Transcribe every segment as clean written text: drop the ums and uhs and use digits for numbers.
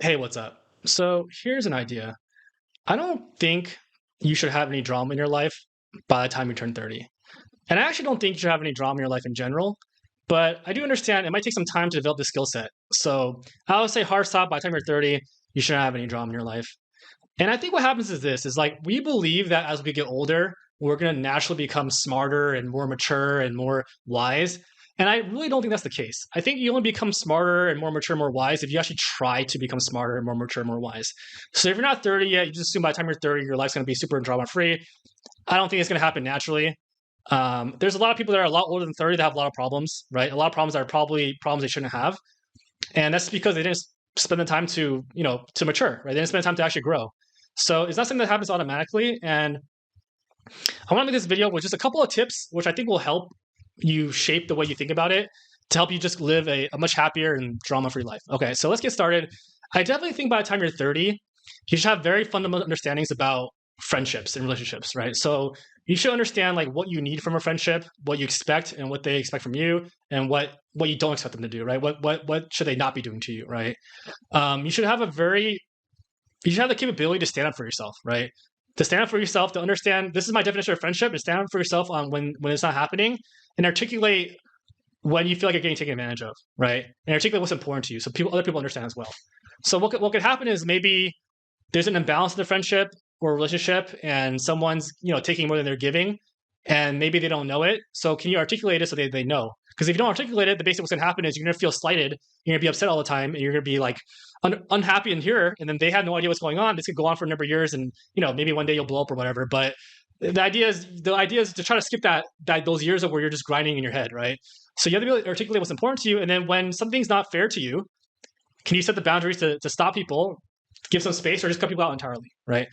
Hey, what's up? So here's an idea. I don't think you should have any drama in your life by the time you turn 30. And I actually don't think you should have any drama in your life in general. But I do understand it might take some time to develop the skill set. So I would say hard stop by the time you're 30, you shouldn't have any drama in your life. And I think what happens is this is like we believe that as we get older, we're gonna naturally become smarter and more mature and more wise. And I really don't think that's the case. I think you only become smarter and more mature, more wise if you actually try to become smarter and more mature, more wise. So if you're not 30 yet, you just assume by the time you're 30, your life's gonna be super drama free. I don't think it's gonna happen naturally. There's a lot of people that are a lot older than 30 that have a lot of problems, right? A lot of problems that are probably problems they shouldn't have. And that's because they didn't spend the time to, to mature, right? They didn't spend the time to actually grow. So it's not something that happens automatically. And I want to make this video with just a couple of tips, which I think will help you shape the way you think about it to help you just live a much happier and drama-free life. Okay, so let's get started. I definitely think by the time you're 30, you should have very fundamental understandings about friendships and relationships, right? So you should understand like what you need from a friendship, what you expect and what they expect from you, and what you don't expect them to do, right? What should they not be doing to you, right? You should have you should have the capability to stand up for yourself, right? To stand up for yourself, to understand this is my definition of friendship, to stand up for yourself on when it's not happening and articulate when you feel like you're getting taken advantage of, right? And articulate what's important to you so other people understand as well. So what could happen is maybe there's an imbalance in the friendship or relationship and someone's, taking more than they're giving and maybe they don't know it. So can you articulate it so they know? Because if you don't articulate it, the basic what's going to happen is you're going to feel slighted, you're going to be upset all the time, and you're going to be like unhappy in here, and then they have no idea what's going on. This could go on for a number of years, and maybe one day you'll blow up or whatever. But the idea is to try to skip that those years of where you're just grinding in your head, right? So you have to be able to articulate what's important to you, and then when something's not fair to you, can you set the boundaries to stop people, give some space, or just cut people out entirely, right?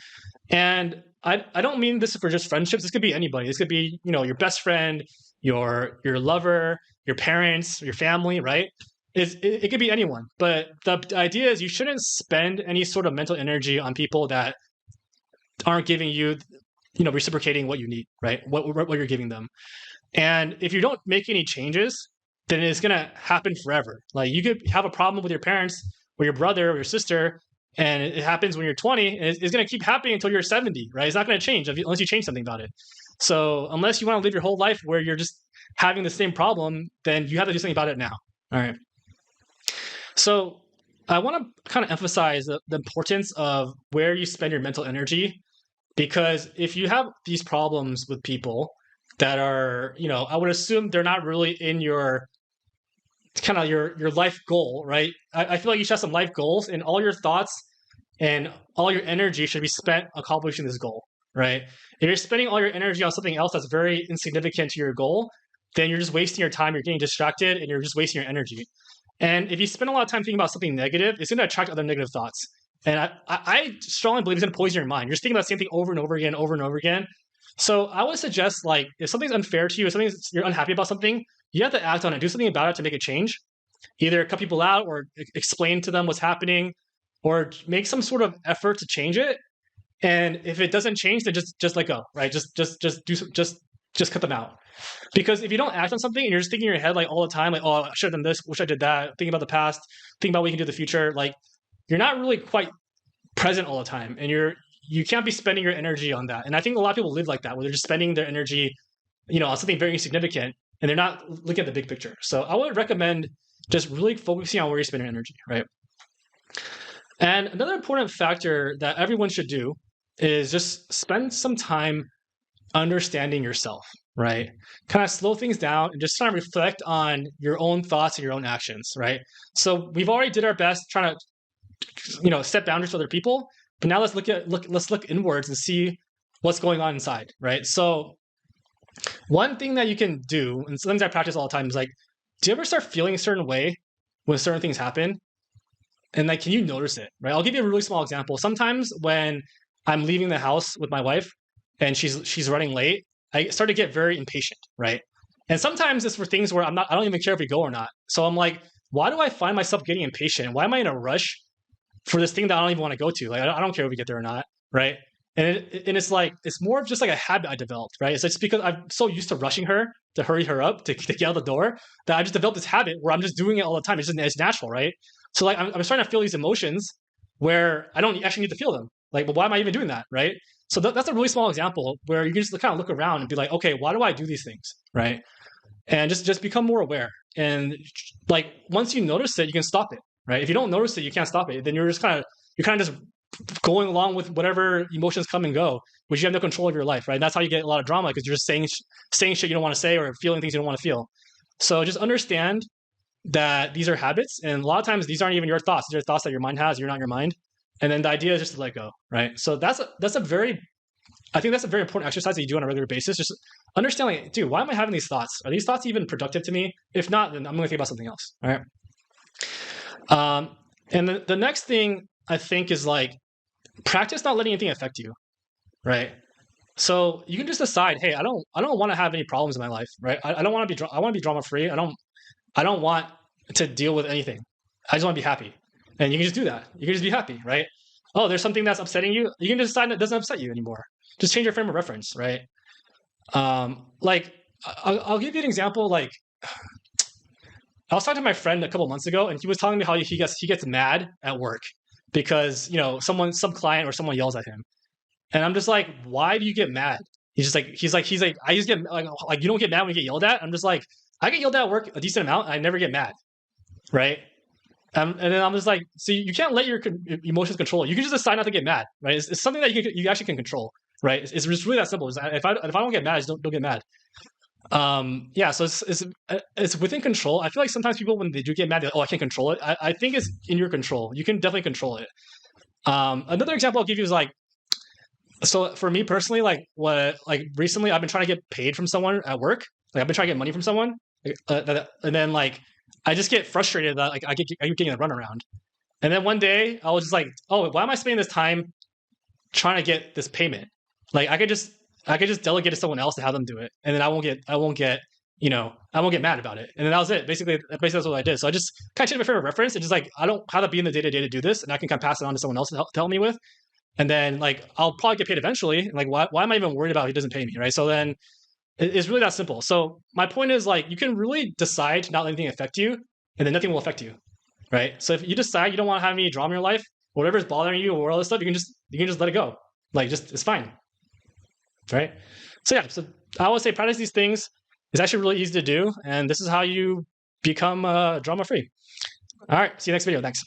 And I don't mean this for just friendships. This could be anybody. This could be your best friend, your lover, your parents, your family, right? It could be anyone. But the idea is you shouldn't spend any sort of mental energy on people that aren't giving you, reciprocating what you need, right? What you're giving them. And if you don't make any changes, then it's gonna happen forever. Like you could have a problem with your parents or your brother or your sister, and it happens when you're 20, and it's going to keep happening until you're 70, right? It's not going to change unless you change something about it. So unless you want to live your whole life where you're just having the same problem, then you have to do something about it now. All right. So I want to kind of emphasize the importance of where you spend your mental energy, because if you have these problems with people that are, I would assume they're not really in your kind of your life goal, right? I feel like you should have some life goals, and all your thoughts and all your energy should be spent accomplishing this goal, right? If you're spending all your energy on something else that's very insignificant to your goal, then you're just wasting your time, you're getting distracted, and you're just wasting your energy. And if you spend a lot of time thinking about something negative, it's going to attract other negative thoughts. And I strongly believe it's going to poison your mind. You're just thinking about the same thing over and over again, over and over again. So I would suggest, like, if something's unfair to you, if you're unhappy about something, you have to act on it, do something about it to make a change. Either cut people out or explain to them what's happening, or make some sort of effort to change it. And if it doesn't change, then just let go, right? Just cut them out. Because if you don't act on something and you're just thinking in your head like all the time, like, oh, I should have done this, wish I did that, thinking about the past, thinking about what you can do in the future, like you're not really quite present all the time, and you can't be spending your energy on that. And I think a lot of people live like that, where they're just spending their energy, on something very insignificant, and they're not looking at the big picture. So I would recommend just really focusing on where you spend your energy, right? And another important factor that everyone should do is just spend some time understanding yourself, right? Kind of slow things down and just try to reflect on your own thoughts and your own actions, right? So we've already did our best trying to, set boundaries for other people, but now let's look inwards and see what's going on inside, right? So one thing that you can do, and some things I practice all the time, is like, do you ever start feeling a certain way when certain things happen? And like, can you notice it, right? I'll give you a really small example. Sometimes when I'm leaving the house with my wife and she's running late, I start to get very impatient, right? And sometimes it's for things where I don't even care if we go or not. So I'm like, why do I find myself getting impatient? Why am I in a rush for this thing that I don't even want to go to? Like, I don't care if we get there or not, right? And it's like, it's more of just like a habit I developed, right? It's just because I'm so used to rushing her to hurry her up to get out the door that I just developed this habit where I'm just doing it all the time. It's natural, right? So like, I'm starting to feel these emotions, where I don't actually need to feel them. Like, well, why am I even doing that, right? So that's a really small example where you can just kind of look around and be like, okay, why do I do these things, right? And just become more aware. And like once you notice it, you can stop it, right? If you don't notice it, you can't stop it. Then you're kind of just going along with whatever emotions come and go, which you have no control of your life, right? And that's how you get a lot of drama because you're just saying shit you don't want to say or feeling things you don't want to feel. So just understand that these are habits, and a lot of times these aren't even your thoughts; these are thoughts that your mind has. You're not your mind, and then the idea is just to let go, right? So I think that's a very important exercise that you do on a regular basis. Just understand, like, dude, why am I having these thoughts? Are these thoughts even productive to me? If not, then I'm going to think about something else. All right. And the next thing I think is like practice not letting anything affect you, right? So you can just decide, hey, I don't want to have any problems in my life, right? I don't want to be I want to be drama free. I don't want to deal with anything. I just want to be happy, and you can just do that. You can just be happy, right? Oh, there's something that's upsetting you. You can just decide that doesn't upset you anymore. Just change your frame of reference, right? Like I'll give you an example. Like I was talking to my friend a couple months ago, and he was telling me how he gets mad at work because some client or someone yells at him, and I'm just like, why do you get mad? He's like I just get like you don't get mad when you get yelled at. I'm just like I get yelled at work a decent amount. I never get mad, right? And then I'm just like, so you can't let your emotions control you. You can just decide not to get mad, right? It's something that you actually can control, right? It's really that simple. If I don't get mad, I just don't get mad. Yeah, so it's within control. I feel like sometimes people when they do get mad, they're like, oh, I can't control it. I think it's in your control. You can definitely control it. Another example I'll give you is like, so for me personally, like recently I've been trying to get paid from someone at work. Like I've been trying to get money from someone, and then like I just get frustrated that like I keep getting a runaround. And then one day I was just like, oh, why am I spending this time trying to get this payment? Like I could just delegate to someone else to have them do it, and then I won't get mad about it. And then that was it. Basically that's what I did. So I just kind of changed my frame of reference and just like I don't have to be in the day to day to do this, and I can kind of pass it on to someone else to help me with. And then like I'll probably get paid eventually. And like why am I even worried about if he doesn't pay me, right? So then it's really that simple. So my point is like you can really decide to not let anything affect you, and then nothing will affect you, right? So if you decide you don't want to have any drama in your life, whatever's bothering you or all this stuff, you can just let it go. Like just it's fine, right? So yeah, so I would say practice these things. It's actually really easy to do, and this is how you become drama free. All right, see you next video. Thanks.